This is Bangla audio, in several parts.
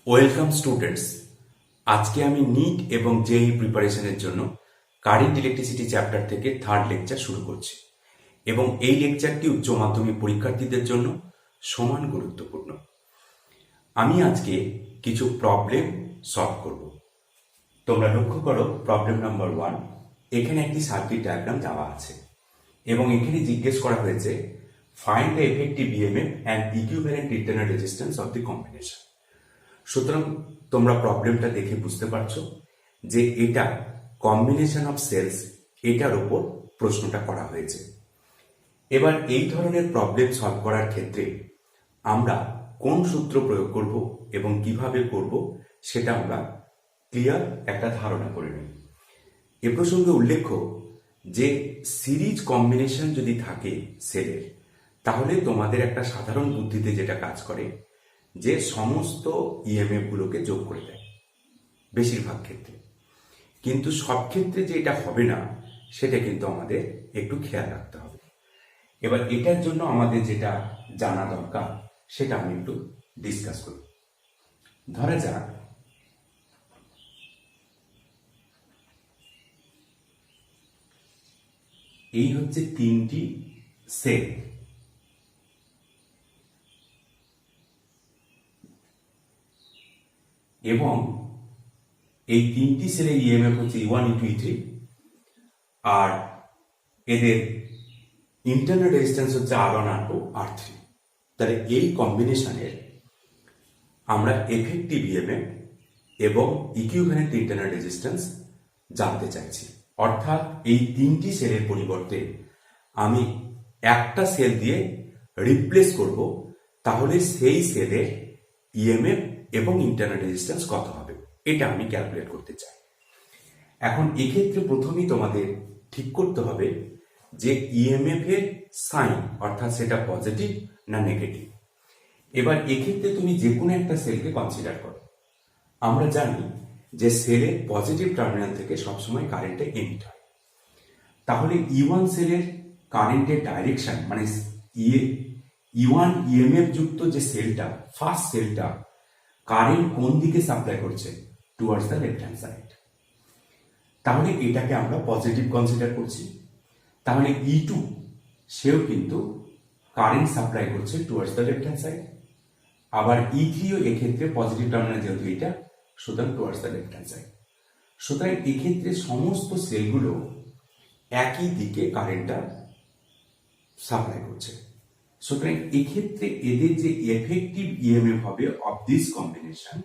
Welcome students. আজকে আমি নিট এবং জেইই প্রিপারেশনের জন্য কারেন্ট ইলেকট্রিসিটি চ্যাপ্টার থেকে থার্ড লেকচার শুরু করছি এবং এই লেকচারটি উচ্চ মাধ্যমিক পরীক্ষার্থীদের জন্য সমান গুরুত্বপূর্ণ। আমি আজকে কিছু প্রবলেম সলভ করব। তোমরা লক্ষ্য করো প্রবলেম নাম্বার 1। এখানে একটি সার্কিট ডায়াগ্রাম দেওয়া আছে এবং এখানে জিজ্ঞেস করা হয়েছে find the effective EMF and equivalent internal resistance of the combination. সুতরাং তোমরা প্রবলেমটা দেখে বুঝতে পারছো যে এটা কম্বিনেশন অফ সেলস, এটার উপর প্রশ্নটা করা হয়েছে। এবার এই ধরনের প্রবলেম সলভ করার ক্ষেত্রে আমরা কোন সূত্র প্রয়োগ করব এবং কিভাবে করব সেটা আমরা ক্লিয়ার একটা ধারণা করে নিই। এ প্রসঙ্গে উল্লেখ্য যে সিরিজ কম্বিনেশন যদি থাকে সেলের, তাহলে তোমাদের একটা সাধারণ বুদ্ধিতে যেটা কাজ করে যে সমস্ত ইএমএফ গুলোকে যোগ করে দেয় বেশিরভাগ ক্ষেত্রে, কিন্তু সব ক্ষেত্রে যে এটা হবে না সেটা কিন্তু আমাদের একটু খেয়াল রাখতে হবে। এবার এটার জন্য আমাদের যেটা জানা দরকার সেটা আমি একটু ডিসকাস করি। ধরা যাক এই হচ্ছে তিনটি সেল, এবং এই তিনটি সেলের ইএমএফ হচ্ছে E1, E2, E3, আর এদের ইন্টারনাল রেজিস্ট্যান্স হচ্ছে R1, R2, R3। তাহলে এই কম্বিনেশনের আমরা এফেক্টিভ ইএমএফ এবং ইকুইভ্যালেন্ট ইন্টারনাল রেজিস্ট্যান্স জানতে চাইছি। অর্থাৎ এই তিনটি সেলের পরিবর্তে আমি একটা সেল দিয়ে রিপ্লেস করব, তাহলে সেই সেলের ইএমএফ এবং ইন্টারনাল রেজিস্ট্যান্স কত হবে এটা আমি ক্যালকুলেট করতে চাই। এখন এক্ষেত্রে প্রথমেই তোমাদের ঠিক করতে হবে যে ইএমএফ এর সাইন, অর্থাৎ সেটা পজিটিভ না নেগেটিভ। এবার এক্ষেত্রে তুমি যে কোনো একটা সেলকে কনসিডার করো। আমরা জানি যে সেলের পজিটিভ টার্মিনাল থেকে সবসময় কারেন্টে এমিট হয়। তাহলে E1 সেলের কারেন্টের ডাইরেকশন, মানে E1 ইএমএফ যুক্ত যে সেলটা, ফার্স্ট সেলটা, কারেন্ট কোন দিকে সাপ্লাই করছে? Towards the left hand side. তাহলে এটাকে আমরা পজিটিভ কনসিডার করছি। তাহলে E2 সেও কিন্তু কারেন্ট সাপ্লাই করছে towards the left hand side. আবার E3ও এক্ষেত্রে পজিটিভ টার্মিনাল যেহেতু এটা, সুতরাং towards the left hand side. সুতরাং এক্ষেত্রে সমস্ত সেলগুলো একই দিকে কারেন্টটা সাপ্লাই করছে। সুতরাং এক্ষেত্রে এদের যে এফেক্টিভ ইএমএফ হবে অফ দিস কম্বিনেশন,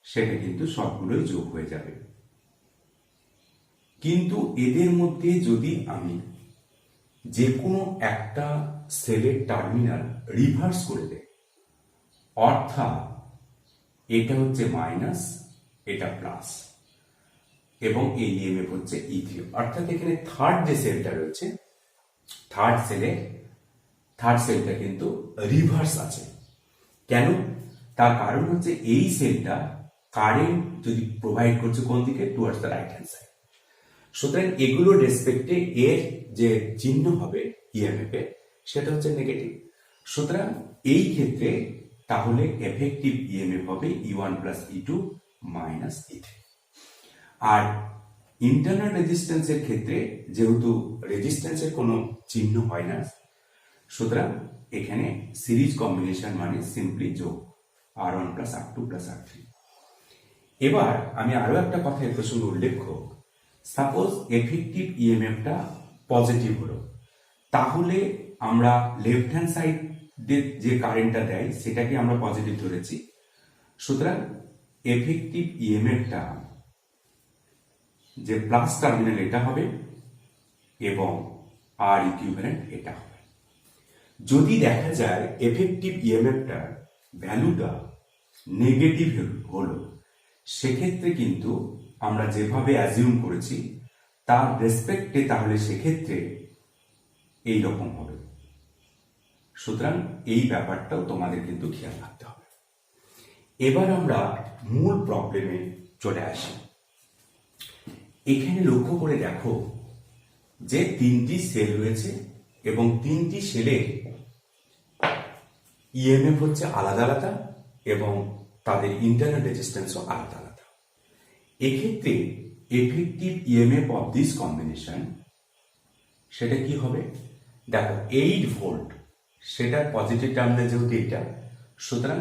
সেটা কিন্তু সবগুলোই যোগ হয়ে যাবে। কিন্তু এদের মধ্যে যদি আমি যে কোনো একটা সেলের টার্মিনাল রিভার্স করে দেই, অর্থাৎ এটা হচ্ছে মাইনাস, এটা প্লাস, এবং এই ইএমএফ হচ্ছে E3, অর্থাৎ এখানে থার্ড যে সেলটা রয়েছে, থার্ড সেলটা কিন্তু রিভার্স আছে। কেন? তার কারণ হচ্ছে এই সেলটা কারেন্ট যদি প্রোভাইড করছে কোন দিকে? Towards the right hand side. সুতরাং এগুলো রেসপেক্টে এর যে চিহ্ন হবে ইএমএফ এর, সেটা হচ্ছে নেগেটিভ। সুতরাং এই ক্ষেত্রে তাহলে এফেক্টিভ ইএমএফ হবে E1 plus E2 minus E3। আর ইন্টারনাল রেজিস্ট্যান্সের ক্ষেত্রে যেহেতু রেজিস্ট্যান্সের কোনো চিহ্ন হয় না, সুতরাং এখানে সিরিজ কম্বিনেশন মানে সিম্পলি যোগ, R1 plus R2 plus R3। এবার আমি আরো একটা কথা এর প্রসঙ্গে উল্লেখ্য, সাপোজ এফেক্টিভ ইএমএফটা পজিটিভ হলো, তাহলে আমরা লেফট হ্যান্ড সাইড যে কারেন্টটা দেয় সেটাকে আমরা পজিটিভ ধরেছি। সুতরাং এফেক্টিভ ইএমএফটা যে প্লাস টার্মিনাল এটা হবে এবং আর ইকুইভ্যালেন্ট এটা হবে। যদি দেখা যায় এফেক্টিভ ইএমএফটার ভ্যালুটা নেগেটিভ হলো, সেক্ষেত্রে কিন্তু আমরা যেভাবে অ্যাজিউম করেছি তার রেসপেক্টে, তাহলে সেক্ষেত্রে এই রকম হবে। সুতরাং এই ব্যাপারটাও তোমাদের কিন্তু খেয়াল রাখতে হবে। এবার আমরা মূল প্রবলেমে চলে আসি। এখানে লক্ষ্য করে দেখো যে তিনটি সেল রয়েছে এবং তিনটি সেলের ইএমএফ হচ্ছে আলাদা আলাদা এবং তাদের ইন্টারনাল রেজিস্ট্যান্সও আলাদা আলাদা। এক্ষেত্রে effective EMF of this combination সেটা কি হবে? দেখো 8 ভোল্ট, সেটা পজিটিভ টার্মিনাল যেহেতু এটা, সুতরাং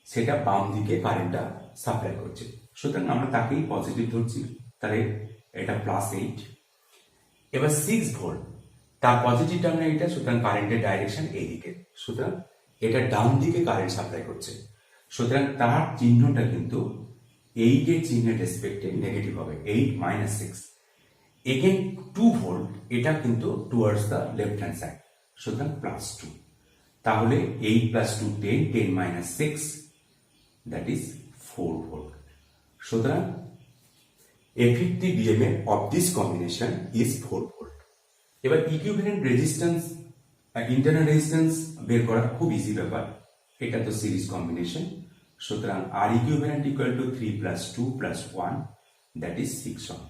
সেটা বাম দিকে কারেন্টটা সাপ্লাই করছে, সুতরাং আমরা তাকেই পজিটিভ ধরছি, তাহলে এটা +8। এবার 6 ভোল্ট, তার পজিটিভ টার্মিনাল এটা, সুতরাং কারেন্টের ডাইরেকশন এইদিকে, সুতরাং এটা ডান দিকে কারেন্ট সাপ্লাই করছে, সুতরাং তার চিহ্নটা কিন্তু 8 এর চিহ্নের রেসপেক্টে নেগেটিভ হবে, 8 - 6। এগেন 2 ভোল্ট, এটা কিন্তু towards the left hand side, সুতরাং +2। তাহলে 8 + 2 10, 10 - 6, দ্যাট ইজ 4 ভোল্ট। সুতরাং effective EMF of this combination is 4 volt. এবার ইকুইভ্যালেন্ট রেজিস্ট্যান্স, ইন্টারনাল রেজিস্ট্যান্স বের করা খুব ইজি ব্যাপার, এটা তো সিরিজ কম্বিনেশন, সুতরাং আর equivalent equal to 3 + 2 + 1, that is 6 ohm.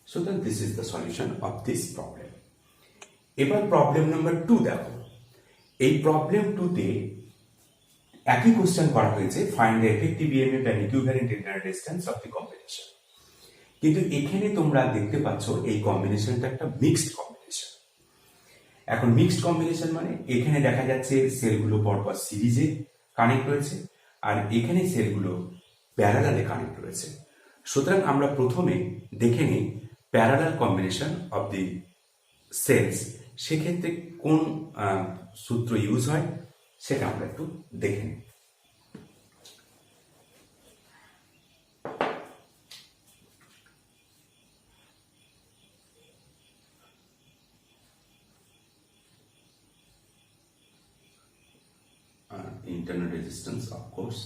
সুতরাং this is the solution of this problem. এবার প্রবলেম নাম্বার 2 দেখো। এই প্রবলেম 2তে একই কোশ্চেন করা হয়েছে, find the effective EMF and equivalent internal resistance of the combination. কিন্তু এখানে তোমরা দেখতে পাচ্ছ এই কম্বিনেশনটা একটা মিক্সড কম্বিনেশন। এখন মিক্সড কম্বিনেশন মানে এখানে দেখা যাচ্ছে সেলগুলো পরপর সিরিজে কানেক্ট রয়েছে, আর এখানে সেলগুলো প্যারালালে কানেক্ট রয়েছে। সুতরাং আমরা প্রথমে দেখে নিই parallel combination of the cells, সেক্ষেত্রে কোন সূত্র ইউজ হয় সেটা আমরা একটু দেখে নিই। Internal resistance, of course.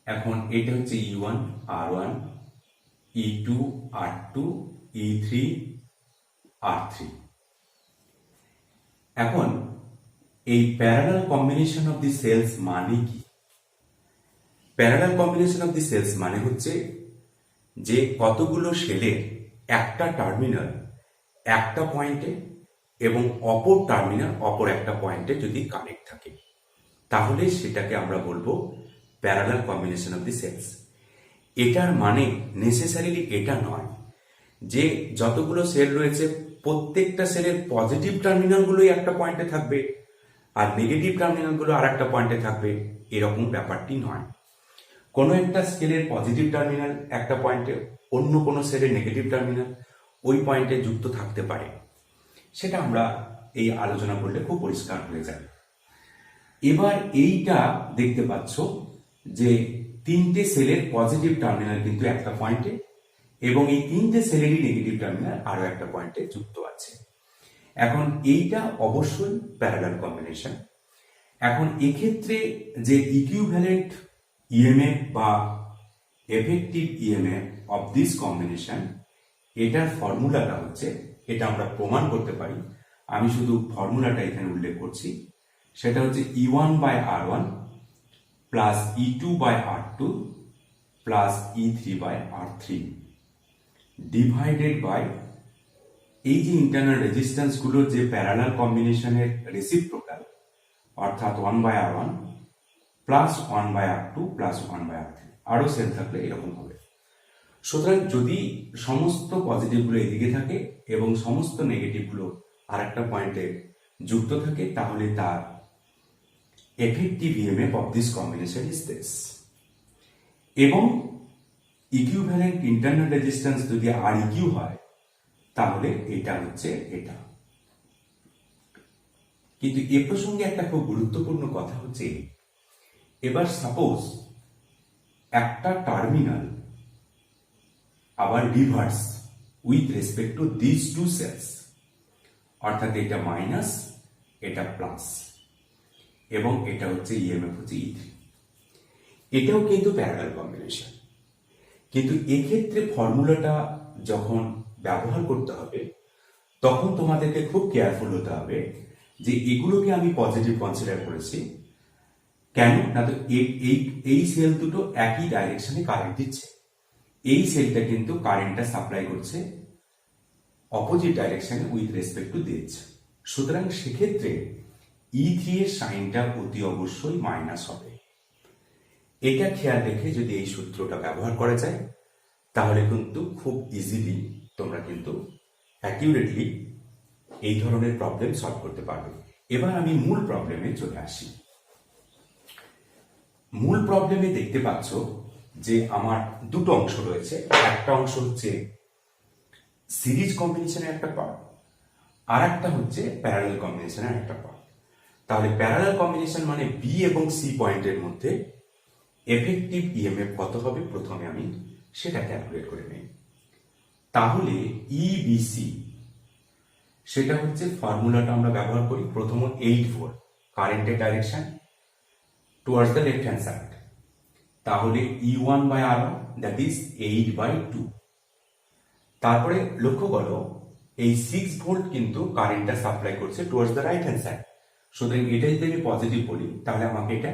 এখন এটা হচ্ছে E1 R1, E2 R2, E3 R3। এখন এই parallel combination of the cells মানে কি? Parallel combination of the cells মানে হচ্ছে যে কতগুলো সেলের একটা টার্মিনাল একটা পয়েন্টে এবং অপর টার্মিনাল অপর একটা পয়েন্টে যদি কানেক্ট থাকে, তাহলে সেটাকে আমরা বলবো parallel combination of the cells. এটার মানে নেসেসারিলি এটা নয় যে যতগুলো সেল রয়েছে প্রত্যেকটা সেলের পজিটিভ টার্মিনালগুলোই একটা পয়েন্টে থাকবে আর নেগেটিভ টার্মিনালগুলো আর একটা পয়েন্টে থাকবে, এরকম ব্যাপারটি নয়। কোনো একটা সেলের পজিটিভ টার্মিনাল একটা পয়েন্টে, অন্য কোনো সেলের নেগেটিভ টার্মিনাল ওই পয়েন্টে যুক্ত থাকতে পারে, সেটা আমরা এই আলোচনা করলে খুব পরিষ্কার হয়ে যাবে। এবার এইটা দেখতে পাচ্ছ যে তিনটে সেলের পজিটিভ টার্মিনাল কিন্তু একটা পয়েন্টে এবং এই তিনটে সেলেরই নেগেটিভ টার্মিনাল আরো একটা পয়েন্টে যুক্ত আছে। এখন এইটা অবশ্যই প্যারালাল কম্বিনেশন। এখন এক্ষেত্রে যে ইকুইভ্যালেন্ট ইএমএফ বা effective EMF of this combination, এটার ফর্মুলাটা হচ্ছে, এটা আমরা প্রমাণ করতে পারি, আমি শুধু ফর্মুলাটা এখানে উল্লেখ করছি, সেটা হচ্ছে E1/R1 plus E2/R2 plus E3/R3 divided by এই যে ইন্টারনাল রেজিস্ট্যান্স গুলোর যে প্যারালাল কম্বিনেশনের রেসিপ্রোকাল, অর্থাৎ 1/R1 plus 1/R2 plus 1/R3, আরো সেল থাকলে এরকম হবে। সুতরাং যদি সমস্ত পজিটিভগুলো এদিকে থাকে এবং সমস্ত নেগেটিভগুলো আর একটা পয়েন্টে যুক্ত থাকে, তাহলে তার effective EMF of this combination is this. এবং ইকুইভ্যালেন্ট ইন্টারনাল রেজিস্ট্যান্স যদি Req হয়, তাহলে এটা হচ্ছে এটা। কিন্তু এ প্রসঙ্গে একটা খুব গুরুত্বপূর্ণ কথা হচ্ছে, এবার সাপোজ একটা টার্মিনাল আবার reverse with respect to this two cells, অর্থাৎ এটা মাইনাস এটা প্লাস এবং এটা হচ্ছে ইএমএফ হচ্ছে E3, এটাও কিন্তু প্যারালাল কম্বিনেশন। কিন্তু এক্ষেত্রে ফর্মুলাটা যখন ব্যবহার করতে হবে তখন তোমাদেরকে খুব কেয়ারফুল হতে হবে যে এগুলোকে আমি পজিটিভ কনসিডার করেছি কেন না, তো এই সেল দুটো একই ডাইরেকশনে কারেন্ট দিচ্ছে, এই সেলটা কিন্তু কারেন্টটা সাপ্লাই করছে অপোজিট ডাইরেকশনে উইথ রেসপেক্ট টু দিস। সুতরাং সেক্ষেত্রে E3 এর সাইনটা অতি অবশ্যই মাইনাস হবে। এটা খেয়াল রেখে যদি এই সূত্রটা ব্যবহার করা যায় তাহলে কিন্তু খুব ইজিলি তোমরা কিন্তু অ্যাকিউরেটলি এই ধরনের প্রবলেম সলভ করতে পারবে। এবার আমি মূল প্রবলেমে চলে আসি। মূল প্রবলেমে দেখতে পাচ্ছ যে আমার দুটো অংশ রয়েছে। একটা অংশ হচ্ছে সিরিজ কম্বিনেশনের একটা পার্ট, আর একটা হচ্ছে প্যারালাল কম্বিনেশনের একটা পার্ট। তাহলে প্যারালাল কম্বিনেশন মানে বি এবং সি পয়েন্টের মধ্যে এফেক্টিভ ইএমএফ কত হবে প্রথমে আমি সেটা ক্যালকুলেট করে নেই। তাহলে ইবিসি সেটা হচ্ছে ফর্মুলাটা আমরা ব্যবহার করি প্রথম 8 ভোল্ট কারেন্টের direction towards the left hand side. তাহলে E1 by R1 that is 8/2। তারপরে লক্ষ্য করো এই 6 ভোল্ট কিন্তু কারেন্টটা সাপ্লাই করছে towards the right hand side. সুতরাং এটা যদি আমি পজিটিভ বলি তাহলে আমাকে এটা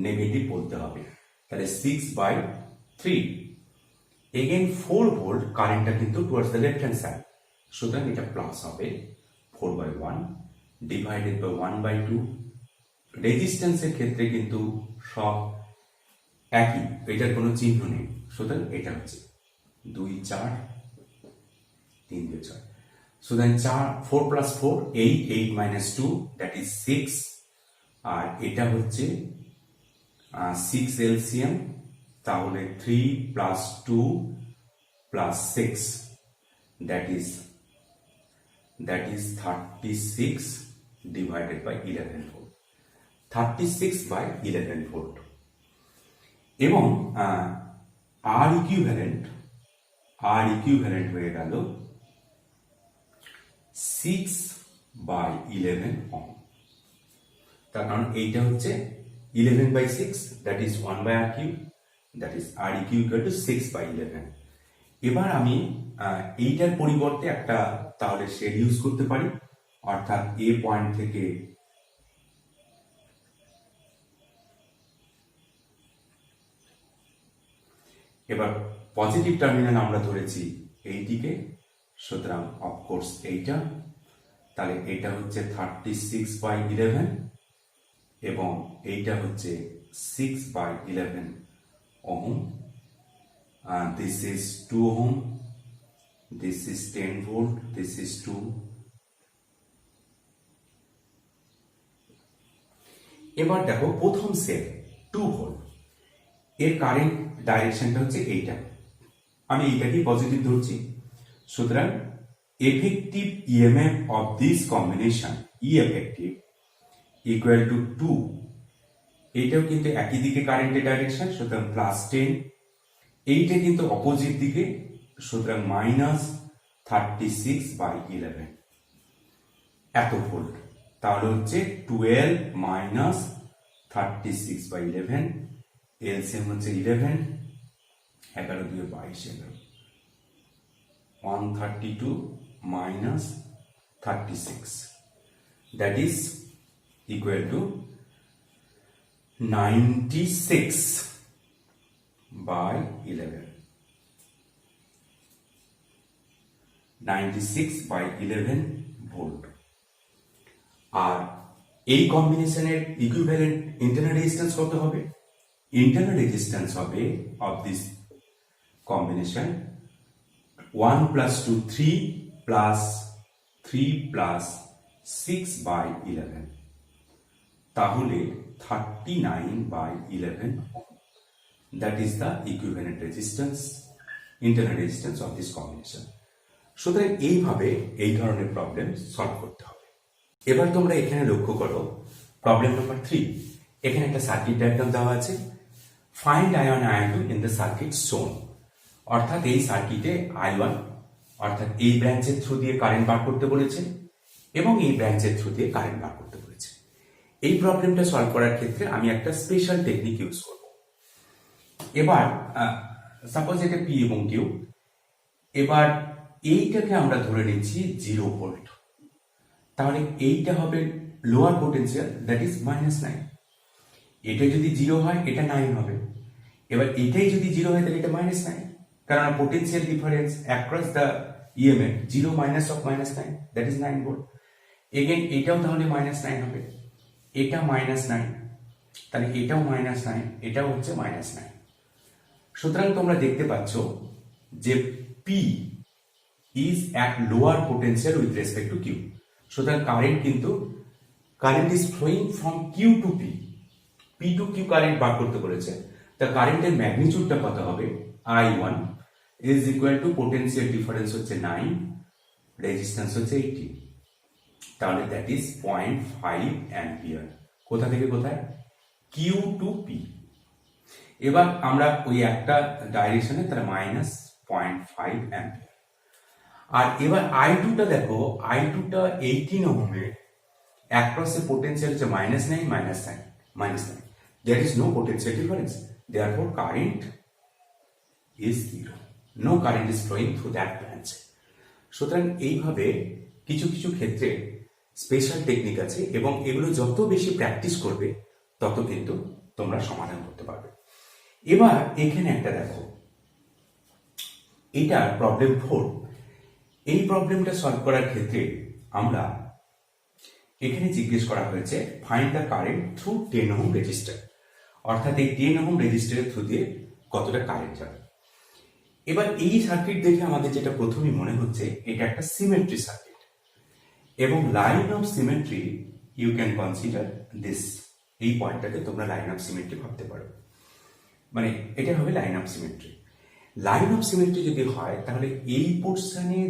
নেগেটিভ বলতে হবে। তাহলে 6/3। এগেন 4 ভোল্ট কারেন্টটা কিন্তু towards the left hand side, সুতরাং এটা প্লাস হবে 4/1 ডিভাইডেড বাই 1/2। রেজিস্ট্যান্সের ক্ষেত্রে কিন্তু সব একই, এটার কোনো চিহ্ন নেই, সুতরাং এটা হচ্ছে 2 4 3 2 6। সুতরাং 4 + 4 8 8 - 2 দ্যাট ইজ 6। আর এটা হচ্ছে 6 এলসিএম, তাহলে 3 + 2 + 6 that is 36 divided by 11 volt. 36/11 volt. এবং আর ইকুইভ্যালেন্ট হয়ে গেল 6/11 ওহম। তার কারণ এইটা হচ্ছে 11/6 that is 1/R cube, that is R EQ equal to 6/11। এবার আমি এইটার পরিবর্তে একটা তাহলে শেড ইউজ করতে পারি, অর্থাৎ এ পয়েন্ট থেকে এবার পজিটিভ টার্মিনাল আমরা ধরেছি এইদিকে, সুতরাং অফকোর্স এইটা, তাহলে এটা হচ্ছে 36/11 এবং এইটা হচ্ছে 6/11 ohm. This is 2 ohm, this is 10 volt, this is 2। এবার দেখো প্রথম সেল 2 ভোল্ট, এর কারেন্ট ডাইরেকশনটা হচ্ছে এইটা, আমি এইটাকেই পজিটিভ ধরছি। সুতরাং effective EMF of this combination E effective equal to 2। এইটাও কিন্তু একই দিকে কারেন্টের ডাইরেকশন, সুতরাং +10। এইটা কিন্তু অপোজিট দিকে, সুতরাং -36/11 এত ভোল্ট। তাহলে হচ্ছে 12 - 36/11, এলসিএম হচ্ছে 11, 11 দিয়ে 22, 132 - 36 that is equal to 96/11। 96/11 volt. আর এই কম্বিনেশনের ইকুইভ্যালেন্ট ইন্টারনাল রেজিস্ট্যান্স কত হবে? ইন্টারনাল রেজিস্ট্যান্স হবে অফ দিস কম্বিনেশন 1 + 2 3 + 3 + 6/11, তাহলে 39/11 that is the equivalent resistance, internal resistance of this combination। সুতরাং এইভাবে এই ধরনের প্রবলেম সলভ করতে হবে। এবার তোমরা এখানে লক্ষ্য করো প্রবলেম নাম্বার 3। এখানে একটা সার্কিট ডায়াগ্রাম দেওয়া আছে, find I1 I2 in the circuit শোন। অর্থাৎ এই সার্কিটে I1 অর্থাৎ এই ব্রাঞ্চের থ্রু দিয়ে কারেন্ট বার করতে বলেছে এবং এই ব্রাঞ্চের থ্রু দিয়ে কারেন্ট বার করতে বলেছে। এই প্রবলেমটা সলভ করার ক্ষেত্রে আমি একটা স্পেশাল টেকনিক ইউজ করব। এবার সাপোজ এটা পি এবং কিউ, এবার এইটাকে আমরা ধরে নিচ্ছি 0 ভোল্ট, তাহলে এইটা হবে লোয়ার পোটেনশিয়াল দ্যাট ইজ -9। এটা যদি 0 হয় এটা 9 হবে। এবার এটাই যদি 0 হয় তাহলে এটা -9, কারণ potential difference across the EMF 0 minus of -9, that is 9 volt. Again এটাও তাহলে -9 হবে, এটা -9, তাহলে এটাও -9, এটাও হচ্ছে -9। সুতরাং তোমরা দেখতে পাচ্ছ যে P is at lower potential with respect to Q. সুতরাং current is flowing from Q to P, P to Q current বার করতে বলেছে। তা কারেন্টের ম্যাগনিটিউডটা কত হবে? I1 is equal to potential difference হচ্ছে 9, রেজিস্ট্যান্স হচ্ছে 80, তাহলে দ্যাট ইজ 0.5 অ্যাম্পিয়ার। কোথা থেকে কোথায়? Q to P. এবার আমরা ওই একটা ডাইরেকশনে তাহলে -0.5 অ্যাম্পিয়ার। আর এবার I2টা দেখো, I2টা 18 ওহমের অ্যাক্রস এ পোটেনশিয়াল হচ্ছে -9, there is no potential difference, therefore current is 0, no current is flowing through that branch। সুতরাং এইভাবে কিছু কিছু ক্ষেত্রে স্পেশাল টেকনিক আছে এবং এগুলো যত বেশি প্র্যাকটিস করবে তত কিন্তু তোমরা সমাধান করতে পারবে। এবার এখানে একটা দেখো, এটা প্রবলেম 4। এই প্রবলেমটা সলভ করার ক্ষেত্রে আমরা এখানে জিজ্ঞেস করা হয়েছে find the current through 10 ohm register, অর্থাৎ এই 10 ওহম রেজিস্টারের থ্রু দিয়ে কতটা কারেন্ট যাবে। এবার এই সার্কিট দেখে আমাদের যেটা প্রথমেই মনে হচ্ছে এটা একটা সিমেট্রি সার্কিট, এবং line of symmetry you can consider this, এই পয়েন্টটাকে তোমরা লাইন অফ সিমেট্রি ভাবতে পারো, মানে এটা হবে line of symmetry. Line of symmetry যদি হয় তাহলে এই পোর্শনে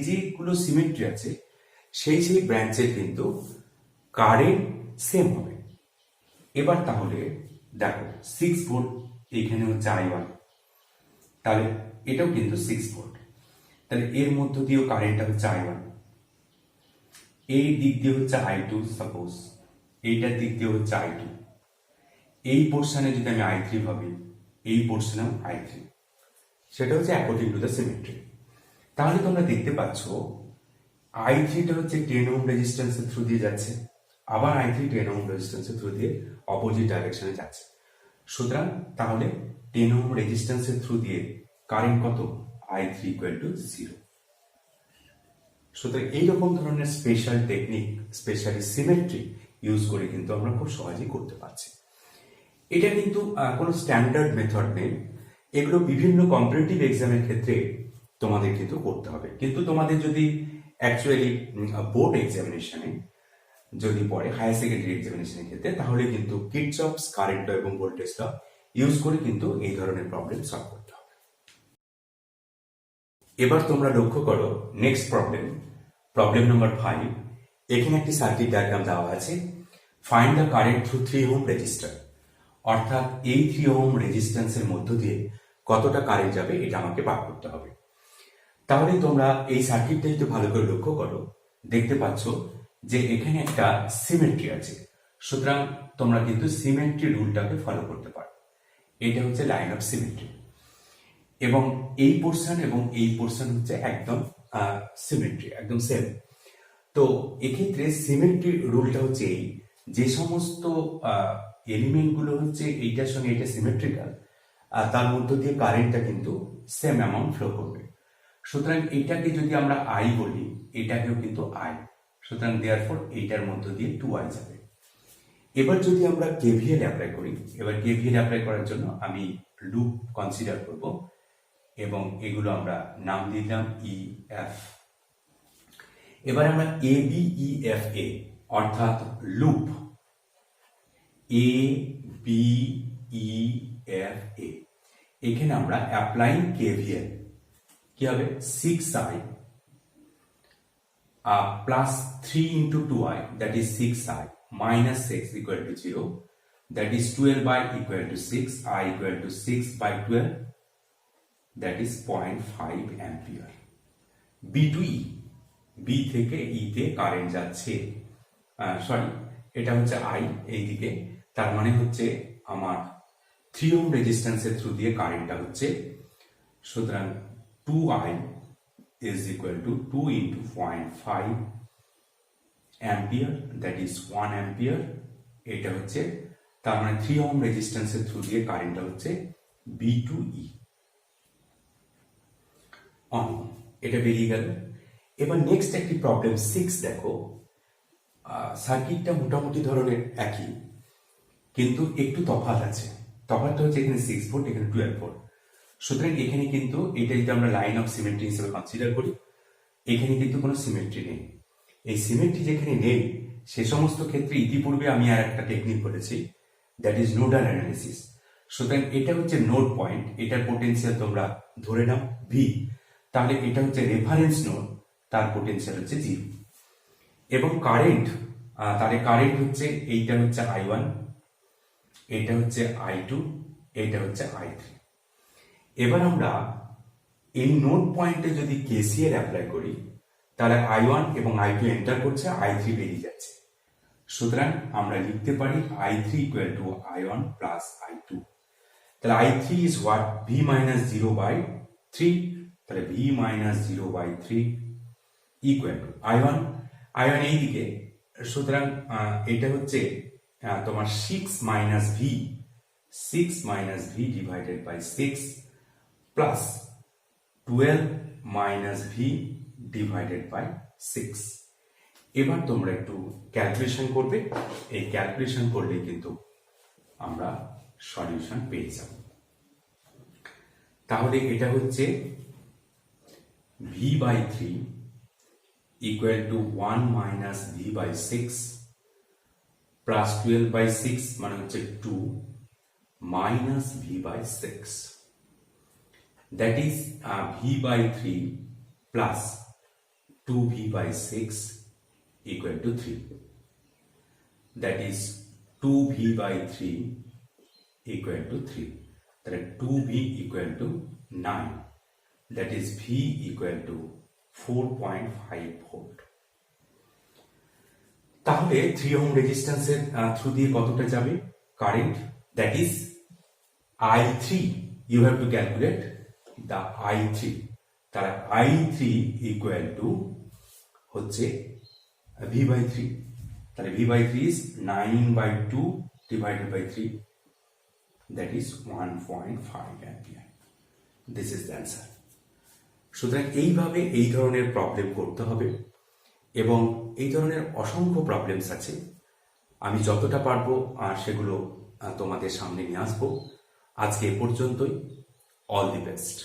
যেগুলো সিমেট্রি আছে সেই ব্রাঞ্চের কিন্তু কারেন্ট সেম হবে। এবার তাহলে দেখো 6 ভোল্ট এইখানে হচ্ছে I1, তাহলে এটাও কিন্তু 6 ভোল্ট, তাহলে এর মধ্য দিয়েও কারেন্টটা হচ্ছে I1, এই দিক দিয়ে হচ্ছে I2, সাপোজ এইটার দিক দিয়ে হচ্ছে I2, এই পোর্শনে যদি আমি I3 ভাবি, এই পোর্শনেও I3, সেটা হচ্ছে অ্যাকর্ডিং টু দ্য সিমেট্রি। তাহলে তোমরা দেখতে পাচ্ছ I3টা হচ্ছে 10 ওহম রেজিস্ট্যান্সের থ্রু দিয়ে যাচ্ছে, আবার I3 10 ওহম রেজিস্ট্যান্সের থ্রু দিয়ে অপোজিট ডাইরেকশনে যাচ্ছে। সুতরাং তাহলে 10 ওহম রেজিস্ট্যান্সের থ্রু দিয়ে কারেন্ট কত? I3 equal to 0। সুতরাং এইরকম ধরনের special technique, specially symmetry use করে কিন্তু আমরা খুব সহজেই করতে পারছি। এটা কিন্তু কোনো স্ট্যান্ডার্ড মেথড নেই, এগুলো বিভিন্ন কম্পিটিটিভ এক্সামের ক্ষেত্রে তোমাদের কিন্তু করতে হবে। কিন্তু তোমাদের যদি অ্যাকচুয়ালি বোর্ড এক্সামিনেশনে যদি পড়ে, হায়ার সেকেন্ডারি এক্সামিনেশনের ক্ষেত্রে, তাহলে কিন্তু কিরচফস কারেন্ট ল এবং ভোল্টেজ ল ইউজ করে কিন্তু এই ধরনের প্রবলেম সলভ করতে হবে। এবার তোমরা লক্ষ্য করো নেক্সট প্রবলেম নাম্বার 5। এখানে একটি সার্কিট ডায়াগ্রাম দেওয়া আছে, find the current through 3 ohm register, অর্থাৎ এই 3 ওহম রেজিস্ট্যান্সের মধ্য দিয়ে কতটা কারেন্ট যাবে এটা আমাকে বার করতে হবে। তাহলে তোমরা এই সার্কিটটা একটু ভালো করে লক্ষ্য করো, দেখতে পাচ্ছ যে এখানে একটা সিমেট্রি আছে। সুতরাং তোমরা কিন্তু সিমেট্রি রুলটাকে ফলো করতে পারো, এটা হচ্ছে লাইন অফ সিমেট্রি, এবং এই পোর্শন এবং এই পোর্শন হচ্ছে একদম সিমেট্রি, একদম সেম। তো এক্ষেত্রে সিমেট্রি রুলটা হচ্ছে এই, যে সমস্ত এলিমেন্টগুলো হচ্ছে এইটার সঙ্গে এটা সিমেট্রিক্যাল, তার মধ্য দিয়ে কারেন্টটা কিন্তু সেম অ্যামাউন্ট ফ্লো করবে। সুতরাং এটাকে যদি আমরা I বলি, এটাকেও কিন্তু I, সুতরাং দেয়ারফর এইটার মধ্য দিয়ে 2I যাবে। এবার যদি আমরা কেভিএল অ্যাপ্লাই করি, এবার কেভিএল অ্যাপ্লাই করার জন্য আমি লুপ কনসিডার করব এবং এগুলো আমরা নাম দিলাম EF। এবার আমরা ABEFA অর্থাৎ লুপ ABEFA, এখানে আমরা অ্যাপ্লাইং কেভিএল কি হবে? 6I plus 3 into 2I, that is 6I, minus 6 equal to 0, that is 12I equal to 6, I equal to 6 by 12, that is 0.5 ampere। B to E, B থেকে E তে কারেন্ট যাচ্ছে, সরি এটা হচ্ছে I এইদিকে, তার মানে হচ্ছে আমার 3 ওহম রেজিস্ট্যান্সের থ্রু দিয়ে কারেন্টটা হচ্ছে, সুতরাং 2I is equal to 2 into 0.5 ampere, that is 1 ampere। এটা হচ্ছে তার মানে 3 ওহম রেজিস্ট্যান্সের থ্রু দিয়ে কারেন্টটা হচ্ছে B to E অন। এটা বেরিয়ে গেল। এবার নেক্সট একটি প্রবলেম 6 দেখো। সার্কিটটা মোটামুটি ধরনের একই, কিন্তু একটু তফাৎ আছে। তফাৎটা হচ্ছে এখানে 6 ভোল্ট, এখানে 12 ভোল্ট। সুতরাং এখানে কিন্তু এটা যদি আমরা লাইন অফ সিমেট্রি হিসেবে কনসিডার করি, এখানে কিন্তু কোনো সিমেট্রি নেই। এই সিমেট্রি যেখানে নেই সে সমস্ত ক্ষেত্রে ইতিপূর্বে আমি আর একটা টেকনিক বলেছি, দ্যাট ইজ নোডাল অ্যানালিসিস। সুতরাং এটা হচ্ছে নোড পয়েন্ট, এটার পোটেনশিয়াল তোমরা ধরে নাও ভি, তাহলে এটা হচ্ছে রেফারেন্স নোড, তার পোটেনশিয়াল হচ্ছে 0। এবং কারেন্ট, তাহলে কারেন্ট হচ্ছে এইটা হচ্ছে I1, এটা হচ্ছে I2, এটা হচ্ছে I3। এবার আমরা এই নোড পয়েন্টে যদি কেসিএল অ্যাপ্লাই করি, তাহলে I1 এবং I2 এন্টার করছে, I3 বেরিয়ে যাচ্ছে। সুতরাং আমরা লিখতে পারি I3 equal to I1 plus I2। তাহলে I3 is what? V minus 0/3। তাহলে V minus 0/3 equal to I1 এইদিকে। সুতরাং এটা হচ্ছে তোমার 6 minus V divided by 6 plus 12 minus V divided by 6। এবার তোমরা একটু ক্যালকুলেশন করবে, এই ক্যালকুলেশন করলে কিন্তু আমরা সলিউশন পেয়ে যাব। তাহলে এটা হচ্ছে V/3 equal to 1 minus V/6 plus 12/6 মানে হচ্ছে 2 minus V/6, that is V/3 plus 2V/6 equal to 3. That is 2V/3 equal to 3. That is 2V equal to 9. That is V equal to 4.5 volt. তাহলে 3 ওহম রেজিস্ট্যান্সের থ্রু দিয়ে কতটা যাবে current? That is I3. You have to calculate the I3. তাহলে I3 equal to হচ্ছে V/3। তাহলে V/3 is 9/2 divided by 3, that is 1.5 ampere. This is the answer. সুতরাং এইভাবে এই ধরনের প্রবলেম করতে হবে, এবং এই ধরনের অসংখ্য প্রবলেমস আছে। আমি যতটা পারবো সেগুলো তোমাদের সামনে নিয়ে আসবো। আজকে এ পর্যন্তই। All the best.